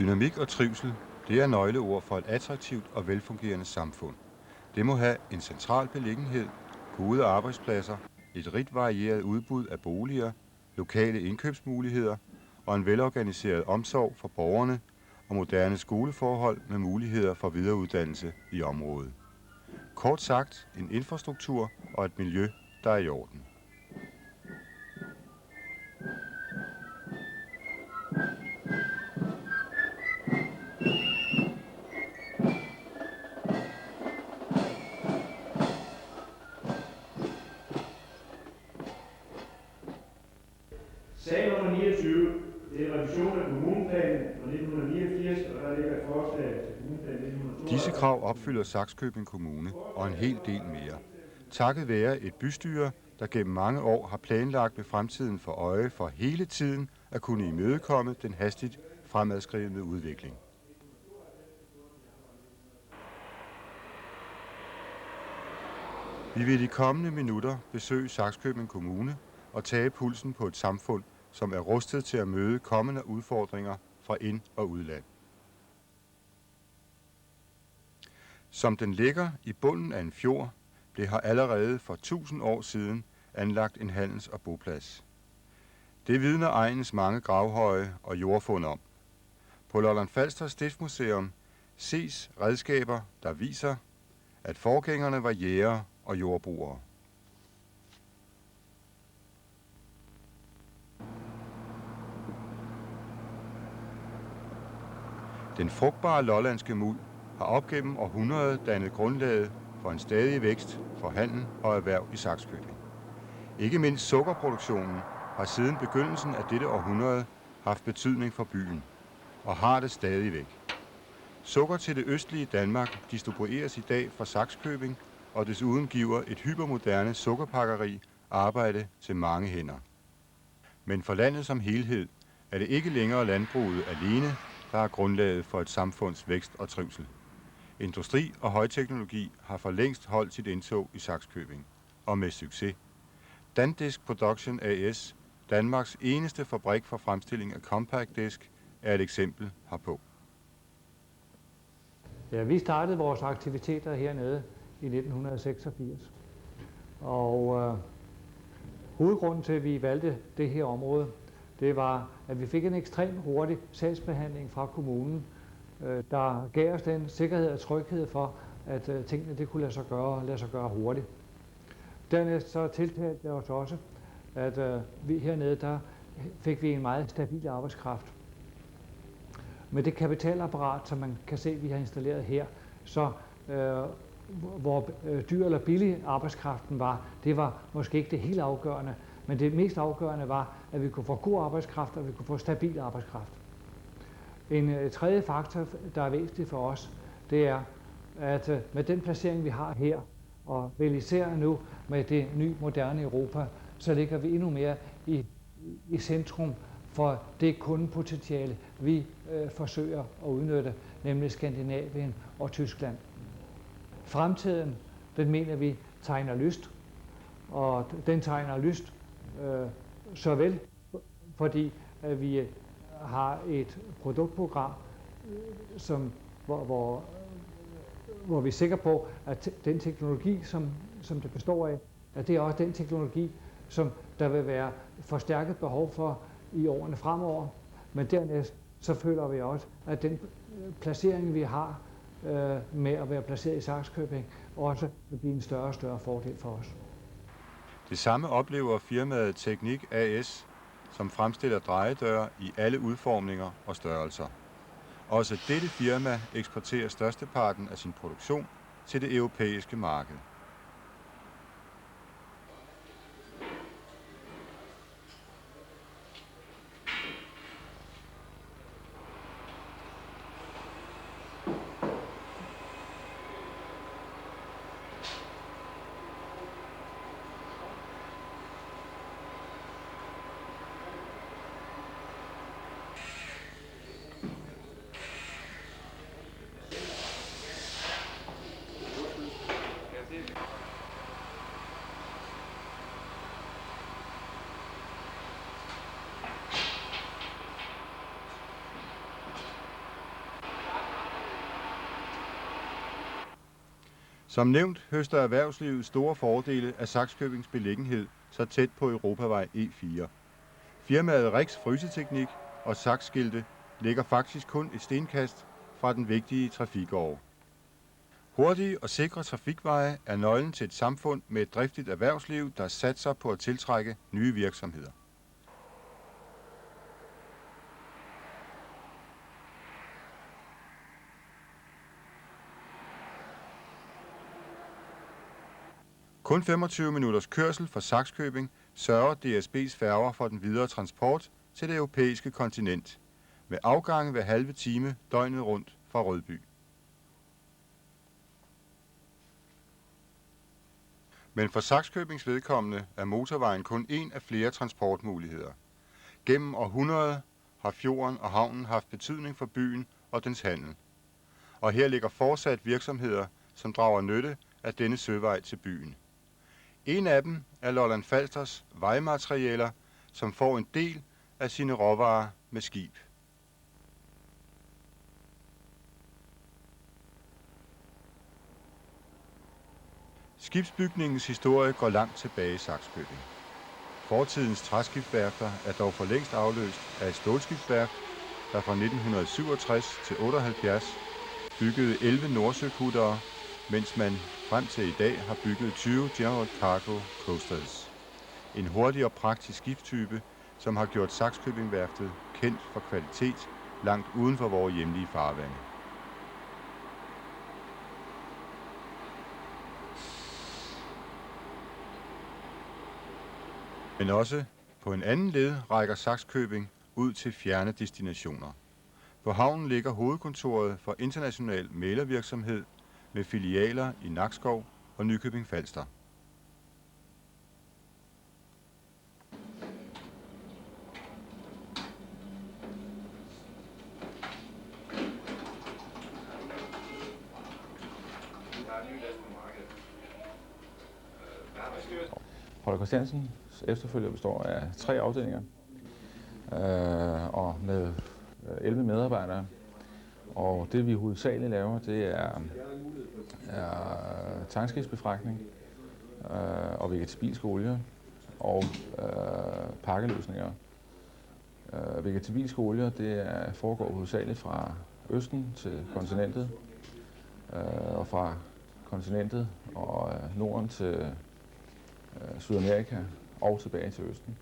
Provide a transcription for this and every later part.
Dynamik og trivsel, det er nøgleord for et attraktivt og velfungerende samfund. Det må have en central beliggenhed, gode arbejdspladser, et rigt varieret udbud af boliger, lokale indkøbsmuligheder og en velorganiseret omsorg for borgerne og moderne skoleforhold med muligheder for videreuddannelse i området. Kort sagt, en infrastruktur og et miljø, der er i orden. Sag nummer 29, det er revision af kommuneplanen fra 1989, og der ligger et forslag til kommuneplanen 1992. Disse krav opfylder Sakskøbing Kommune og en hel del mere. Takket være et bystyre, der gennem mange år har planlagt med fremtiden for øje for hele tiden at kunne imødekomme den hastigt fremadskridende udvikling. Vi vil i de kommende minutter besøge Sakskøbing Kommune og tage pulsen på et samfund, som er rustet til at møde kommende udfordringer fra ind- og udland. Som den ligger i bunden af en fjord, blev her allerede for 1000 år siden anlagt en handels- og boplads. Det vidner egnens mange gravhøje og jordfund om. På Lolland-Falster Stiftsmuseum ses redskaber, der viser, at forgængerne var jægere og jordbrugere. Den frugtbare lollandske muld har op gennem århundreder dannet grundlaget for en stadig vækst for handel og erhverv i Sakskøbing. Ikke mindst sukkerproduktionen har siden begyndelsen af dette århundrede haft betydning for byen, og har det stadigvæk. Sukker til det østlige Danmark distribueres i dag fra Sakskøbing, og desuden giver et hypermoderne sukkerpakkeri arbejde til mange hænder. Men for landet som helhed er det ikke længere landbruget alene, der er grundlaget for et samfunds vækst og trivsel. Industri og højteknologi har for længst holdt sit indtog i Sakskøbing, og med succes. Dandisk Production AS, Danmarks eneste fabrik for fremstilling af compact disk, er et eksempel herpå. Ja, vi startede vores aktiviteter hernede i 1986, og hovedgrunden til, at vi valgte det her område, det var, at vi fik en ekstremt hurtig sagsbehandling fra kommunen, der gav os den sikkerhed og tryghed for, at tingene det kunne lade sig gøre hurtigt. Dernæst så tiltalte det os også, at vi hernede, der fik vi en meget stabil arbejdskraft. Med det kapitalapparat, som man kan se, vi har installeret her, så hvor dyr eller billig arbejdskraften var, det var måske ikke det helt afgørende, men det mest afgørende var, at vi kunne få god arbejdskraft, og vi kunne få stabil arbejdskraft. En tredje faktor, der er væsentlig for os, det er, at med den placering, vi har her, og vel især nu med det nye moderne Europa, så ligger vi endnu mere i centrum for det kundepotentiale, vi forsøger at udnytte, nemlig Skandinavien og Tyskland. Fremtiden, den mener vi tegner lyst, og den tegner lyst såvel fordi at vi har et produktprogram, hvor vi er sikre på, at den teknologi, som det består af, at det er også den teknologi, som der vil være forstærket behov for i årene fremover. Men dernæst så føler vi også, at den placering, vi har med at være placeret i Sakskøbing, også vil blive en større og større fordel for os. Det samme oplever firmaet Teknik AS, som fremstiller drejedøre i alle udformninger og størrelser. Også dette firma eksporterer størsteparten af sin produktion til det europæiske marked. Som nævnt høster erhvervslivet store fordele af Sakskøbings beliggenhed så tæt på Europavej E4. Firmaet Rix Fryseteknik og Saksskilte ligger faktisk kun et stenkast fra den vigtige trafikåre. Hurtige og sikre trafikveje er nøglen til et samfund med et driftigt erhvervsliv, der satser på at tiltrække nye virksomheder. Kun 25 minutters kørsel fra Sakskøbing sørger DSB's færger for den videre transport til det europæiske kontinent, med afgange hver halve time døgnet rundt fra Rødby. Men for Sakskøbings vedkommende er motorvejen kun en af flere transportmuligheder. Gennem århundreder har fjorden og havnen haft betydning for byen og dens handel. Og her ligger fortsat virksomheder, som drager nytte af denne søvej til byen. En af dem er Lolland Falsters vejmaterialer, som får en del af sine råvarer med skib. Skibsbygningens historie går langt tilbage i Sakskøbing. Fortidens træskibsværfter er dog for længst afløst af et stålskibsværft, der fra 1967 til 78 byggede 11 nordsøkuttere, mens man frem til i dag har bygget 20 General Cargo Coasters. En hurtig og praktisk skibstype, som har gjort Sakskøbing-værftet kendt for kvalitet langt uden for vores hjemlige farvande. Men også på en anden led rækker Sakskøbing ud til fjerne destinationer. På havnen ligger hovedkontoret for international mæglervirksomhed med filialer i Nakskov og Nykøbing Falster. Holger Christiansens efterfølger består af 3 afdelinger og med 11 medarbejdere. Og det vi hovedsageligt laver, det er tankskibsbefragtning og vegetabilske olier og pakkeløsninger. Vegetabilske olier, det foregår hovedsageligt fra Østen til kontinentet og fra kontinentet og Norden til Sydamerika og tilbage til Østen.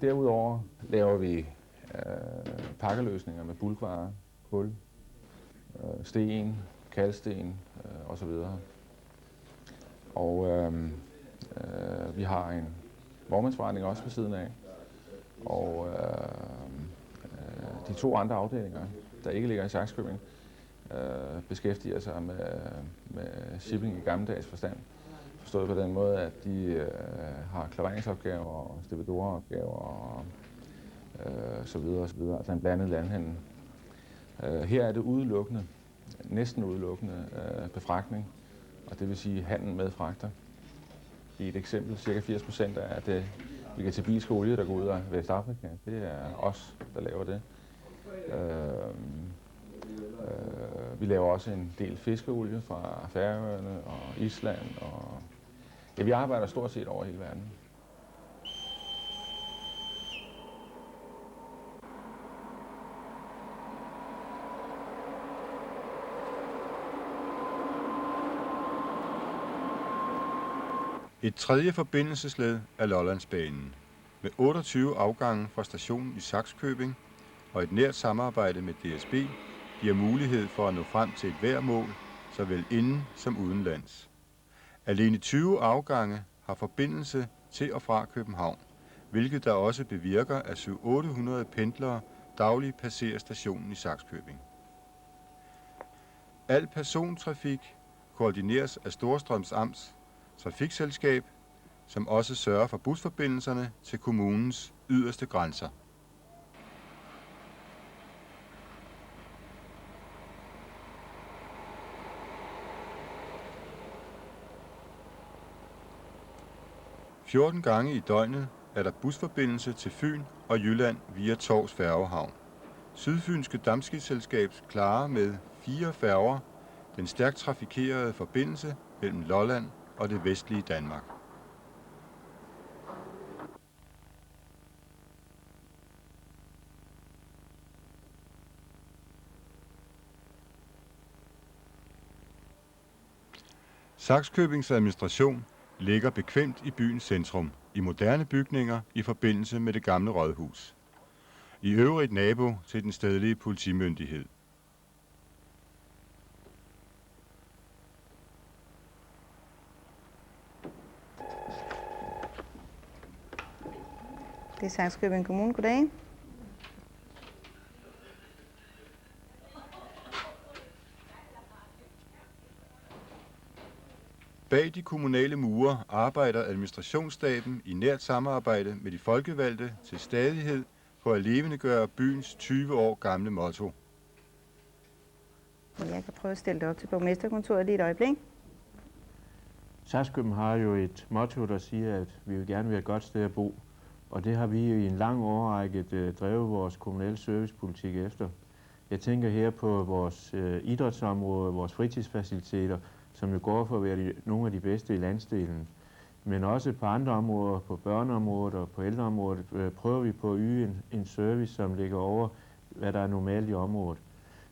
Derudover laver vi pakkeløsninger med bulkvarer, kul, sten, kalksten osv. Og vi har en vognmandsforretning også ved siden af. Og de 2 andre afdelinger, der ikke ligger i Sakskøbing, beskæftiger sig med shipping i gammeldags forstand. Forstået på den måde, at de har klareringsopgaver og stevedoreopgaver og så videre, altså en blandet landhandel. Her er det udelukkende, næsten udelukkende befragtning, og det vil sige handel med fragter. I et eksempel, ca. 80% af det vegetabilske olie, der går ud af Vestafrika, det er os, der laver det. Vi laver også en del fiskeolie fra Færøerne og Island, og ja, vi arbejder stort set over hele verden. Et tredje forbindelsesled er Lollandsbanen. Med 28 afgange fra stationen i Sakskøbing og et nært samarbejde med DSB giver mulighed for at nå frem til et hvert mål, såvel inden som udenlands. Alene 20 afgange har forbindelse til og fra København, hvilket der også bevirker, at 700-800 pendlere dagligt passerer stationen i Sakskøbing. Al persontrafik koordineres af Storstrøms Amts trafikselskab, som også sørger for busforbindelserne til kommunens yderste grænser. ...14 gange i døgnet er der busforbindelse til Fyn og Jylland via Tårs Færgehavn. Sydfynske Dampskibsselskab klarer med 4 færger den stærkt trafikerede forbindelse mellem Lolland og det vestlige Danmark. Sakskøbings administration ligger bekvemt i byens centrum, i moderne bygninger i forbindelse med det gamle rådhus. I øvrigt nabo til den stedlige politimyndighed. Det er Sakskøbing Kommune. Goddag. Bag de kommunale mure arbejder administrationsstaben i nært samarbejde med de folkevalgte til stadighed på at levendegøre byens 20 år gamle motto. Jeg kan prøve at stille det op til borgmesterkontoret lige et øjeblik. Sakskøbing har jo et motto, der siger, at vi vil gerne være et godt sted at bo. Og det har vi i en lang årrække drevet vores kommunale servicepolitik efter. Jeg tænker her på vores idrætsområde, vores fritidsfaciliteter, som jo går for at være nogle af de bedste i landsdelen. Men også på andre områder, på børneområdet og på ældreområdet, prøver vi på at yde en service, som ligger over, hvad der er normalt i området.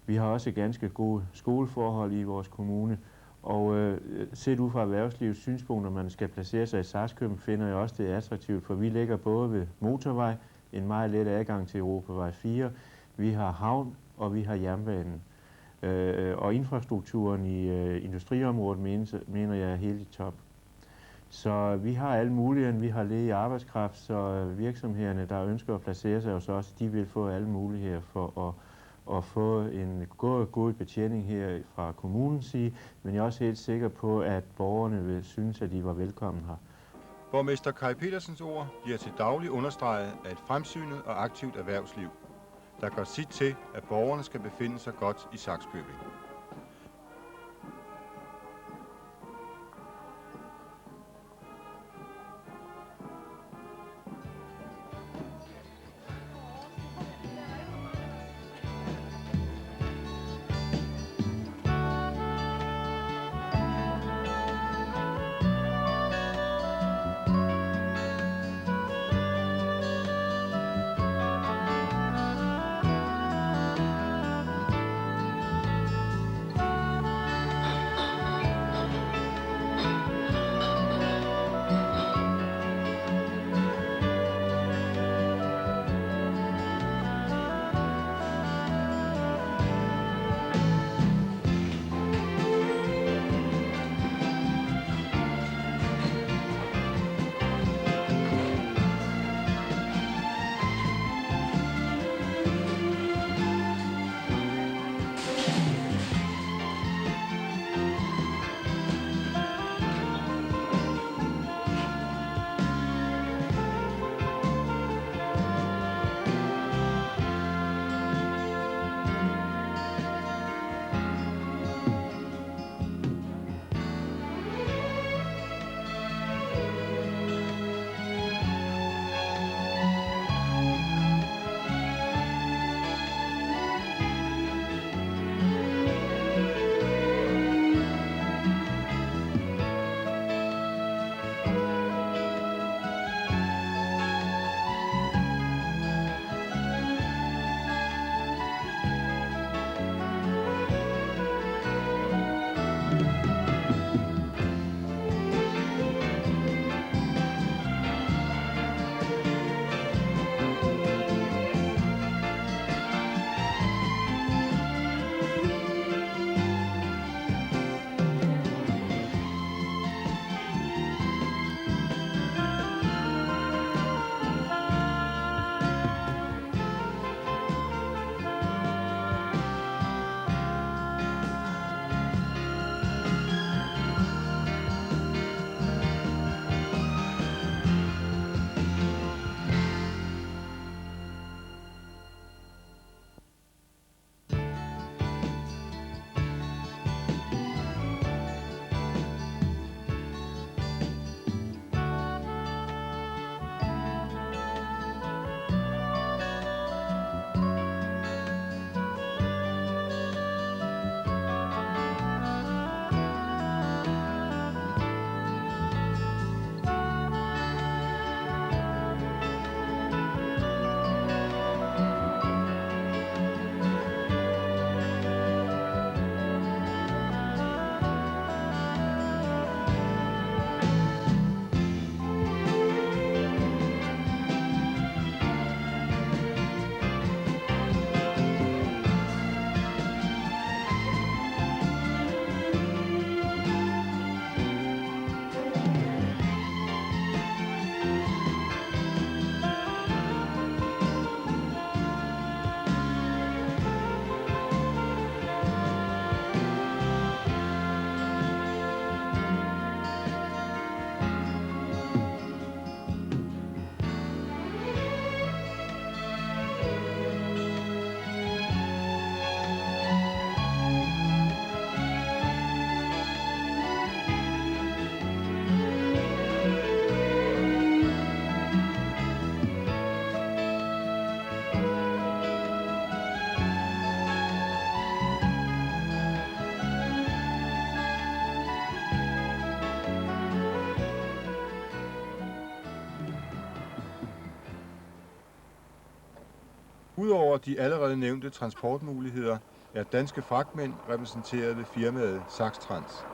Vi har også ganske gode skoleforhold i vores kommune, og set ud fra erhvervslivets synspunkt, når man skal placere sig i Sakskøbing, finder jeg også, det er attraktivt, for vi ligger både ved motorvej, en meget let adgang til Europavej 4, vi har havn, og vi har jernbanen. Og infrastrukturen i industriområdet mener jeg er helt i top. Så vi har alle muligheder, vi har ledig arbejdskraft, så virksomhederne, der ønsker at placere sig hos os, de vil få alle muligheder for at få en god betjening her fra kommunens side, men jeg er også helt sikker på, at borgerne vil synes, at de var velkommen her. Borgmester Kai Petersens ord bliver til daglig understreget af et fremsynet og aktivt erhvervsliv, der gør sit til, at borgerne skal befinde sig godt i Sakskøbing. Udover de allerede nævnte transportmuligheder er danske fragtmænd repræsenteret ved firmaet Saxtrans.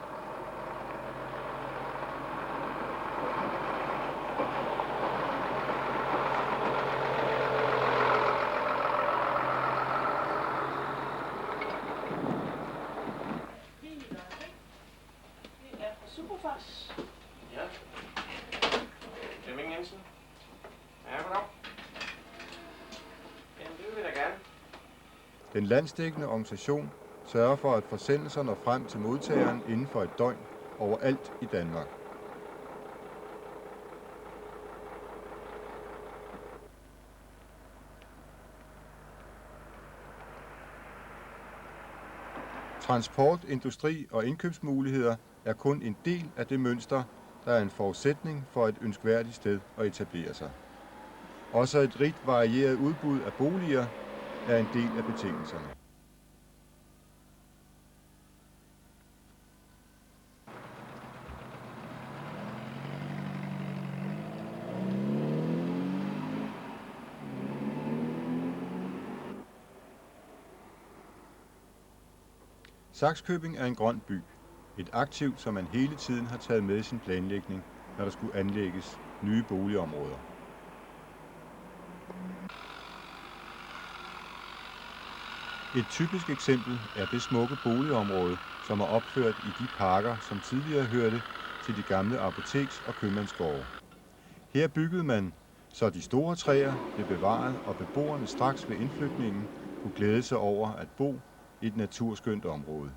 Superfars. Ja. Flemming Jensen. Ja, goddag. Jamen, det vil jeg da gerne. Den landsdækkende organisation sørger for, at forsendelser når frem til modtageren inden for et døgn overalt i Danmark. Transport, industri og indkøbsmuligheder er kun en del af det mønster, der er en forudsætning for et ønskværdigt sted at etablere sig. Også et rigt varieret udbud af boliger er en del af betingelserne. Sakskøbing er en grøn by. Et aktiv, som man hele tiden har taget med i sin planlægning, når der skulle anlægges nye boligområder. Et typisk eksempel er det smukke boligområde, som er opført i de parker, som tidligere hørte til de gamle apoteks- og købmandsgårde. Her byggede man, så de store træer blev bevaret, og beboerne straks ved indflytningen kunne glæde sig over at bo i et naturskønt område.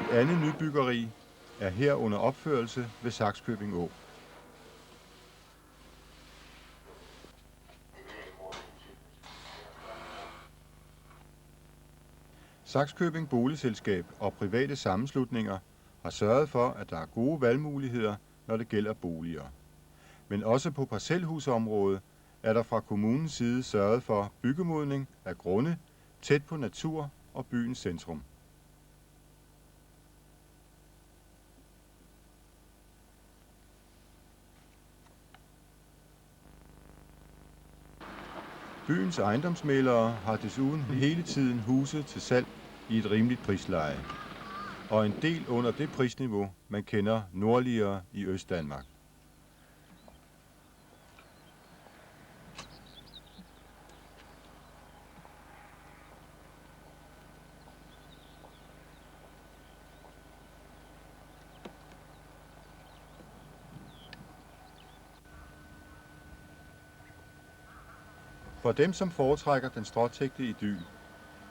Et andet nybyggeri er her under opførelse ved Sakskøbing Å. Sakskøbing Boligselskab og private sammenslutninger har sørget for, at der er gode valgmuligheder, når det gælder boliger. Men også på parcelhusområdet er der fra kommunens side sørget for byggemodning af grunde tæt på natur og byens centrum. Byens ejendomsmæglere har desuden hele tiden huse til salg i et rimeligt prisleje, og en del under det prisniveau, man kender nordligere i Østdanmark. For dem, som foretrækker den stråtækte idyl,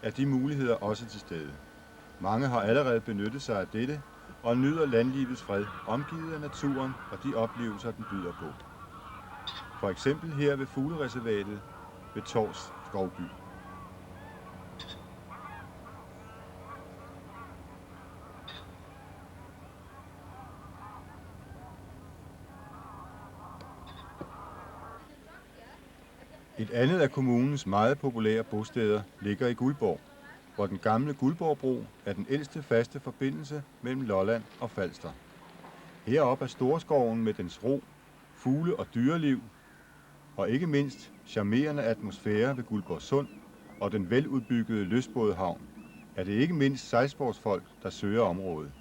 er de muligheder også til stede. Mange har allerede benyttet sig af dette og nyder landlivets fred, omgivet af naturen og de oplevelser, den byder på. For eksempel her ved fuglereservatet ved Tors Skovby. Et andet af kommunens meget populære bosteder ligger i Guldborg, hvor den gamle Guldborgbro er den ældste faste forbindelse mellem Lolland og Falster. Heroppe er Storskoven med dens ro, fugle- og dyreliv, og ikke mindst charmerende atmosfære ved Guldborg Sund og den veludbyggede lystbådehavn, er det ikke mindst sejlsportsfolk, der søger området.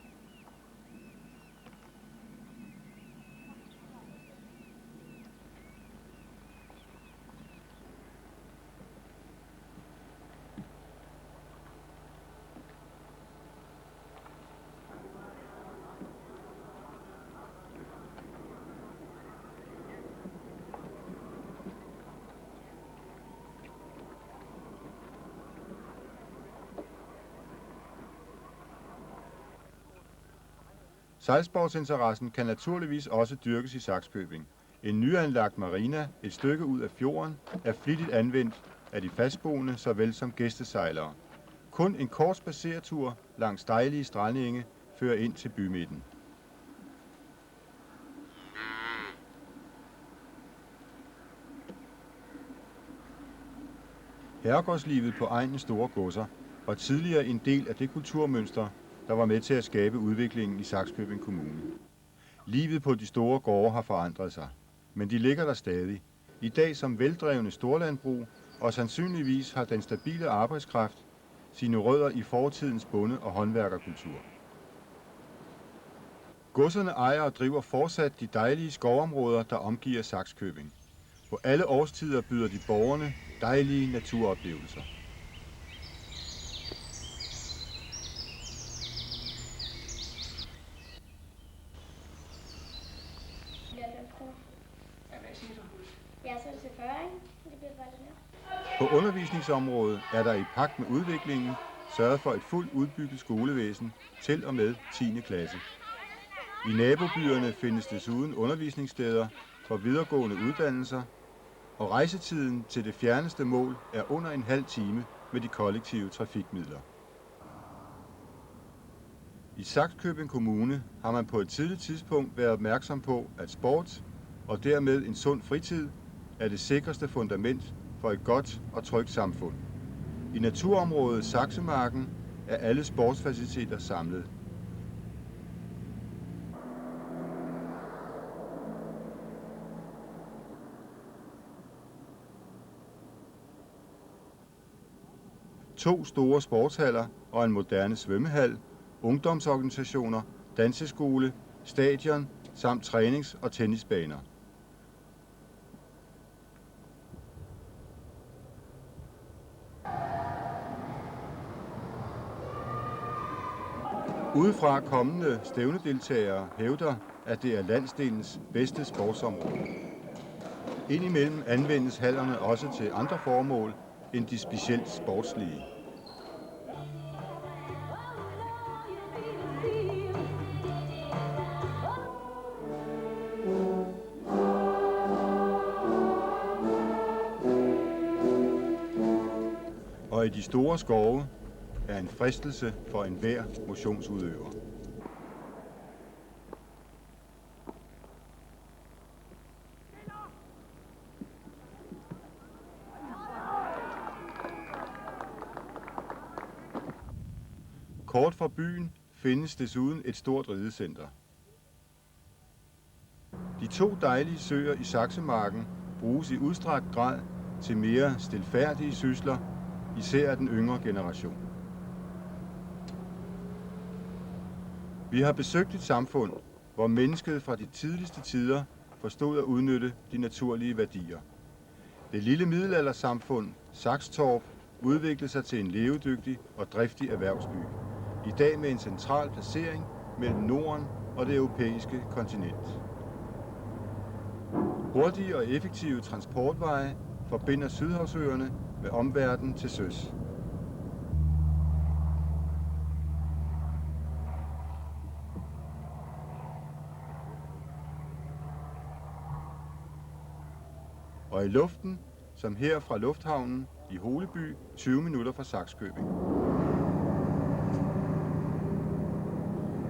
Sejlsportsinteressen kan naturligvis også dyrkes i Sakskøbing. En nyanlagt marina et stykke ud af fjorden er flittigt anvendt af de fastboende såvel som gæstesejlere. Kun en kort spadseretur langs dejlige strandenge fører ind til bymidten. Herregårdslivet på egnens store godser var tidligere en del af det kulturmønster, der var med til at skabe udviklingen i Sakskøbing Kommune. Livet på de store gårde har forandret sig, men de ligger der stadig. I dag som veldrevne storlandbrug, og sandsynligvis har den stabile arbejdskraft sine rødder i fortidens bonde- og håndværkerkultur. Godserne ejer og driver fortsat de dejlige skovområder, der omgiver Sakskøbing. På alle årstider byder de borgerne dejlige naturoplevelser. Ja, så er det til 40, ikke? Det bliver bare det der. På undervisningsområdet er der i pagt med udviklingen sørget for et fuldt udbygget skolevæsen til og med 10. klasse. I nabobyerne findes desuden undervisningssteder for videregående uddannelser, og rejsetiden til det fjerneste mål er under en halv time med de kollektive trafikmidler. I Sakskøbing Kommune har man på et tidligt tidspunkt været opmærksom på, at sport og dermed en sund fritid er det sikreste fundament for et godt og trygt samfund. I naturområdet Saksemarken er alle sportsfaciliteter samlet. To store sportshaller og en moderne svømmehal, ungdomsorganisationer, danseskole, stadion samt trænings- og tennisbaner. Udefra kommende stævnedeltagere hævder, at det er landsdelens bedste sportsområde. Indimellem anvendes hallerne også til andre formål end de specielt sportslige. Og i de store skove er en fristelse for enhver motionsudøver. Kort fra byen findes desuden et stort ridecenter. De to dejlige søer i Saksemarken bruges i udstrakt grad til mere stilfærdige sysler, især af den yngre generation. Vi har besøgt et samfund, hvor mennesket fra de tidligste tider forstod at udnytte de naturlige værdier. Det lille middelaldersamfund, Saxtorp, udviklede sig til en levedygtig og driftig erhvervsby. I dag med en central placering mellem Norden og det europæiske kontinent. Hurtige og effektive transportveje forbinder Sydhavsøerne med omverdenen til søs. Og i luften, som her fra lufthavnen i Holeby, 20 minutter fra Sakskøbing.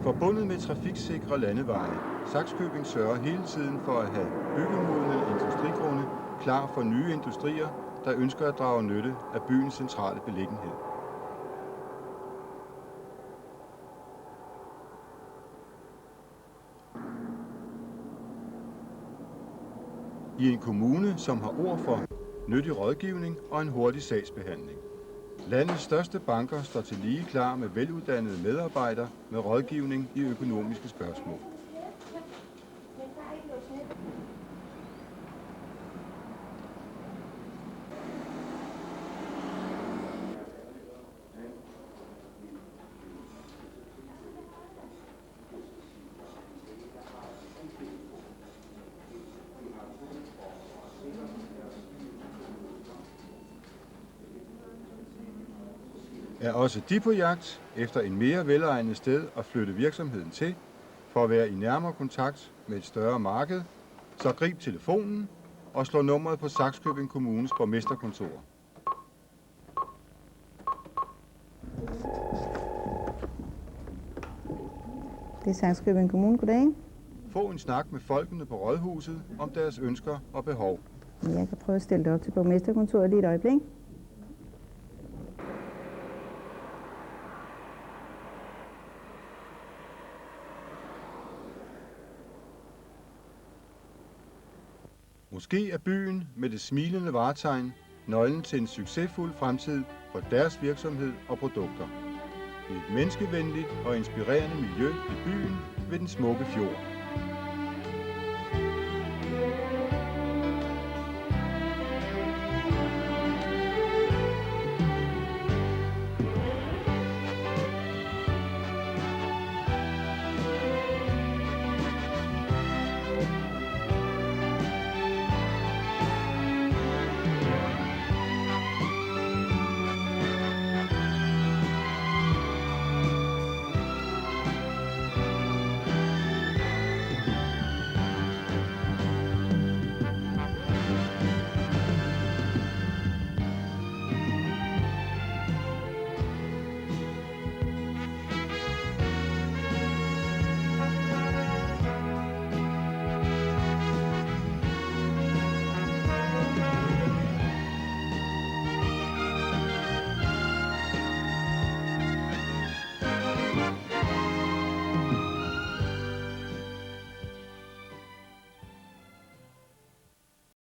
Forbundet med trafiksikre landeveje, Sakskøbing sørger hele tiden for at have byggemodne industrigrunde klar for nye industrier, der ønsker at drage nytte af byens centrale beliggenhed. I en kommune, som har ord for nyttig rådgivning og en hurtig sagsbehandling. Landets største banker står til lige klar med veluddannede medarbejdere med rådgivning i økonomiske spørgsmål. Er også de på jagt efter en mere velegnet sted at flytte virksomheden til, for at være i nærmere kontakt med et større marked, så grib telefonen og slå nummeret på Sakskøbing Kommunes borgmesterkontor. Det er Sakskøbing Kommune. Goddag. Få en snak med folkene på rådhuset om deres ønsker og behov. Jeg kan prøve at stille dig op til borgmesterkontoret lige et øjeblik. Måske er byen med det smilende varetegn nøglen til en succesfuld fremtid for deres virksomhed og produkter. I et menneskevenligt og inspirerende miljø i byen ved den smukke fjord.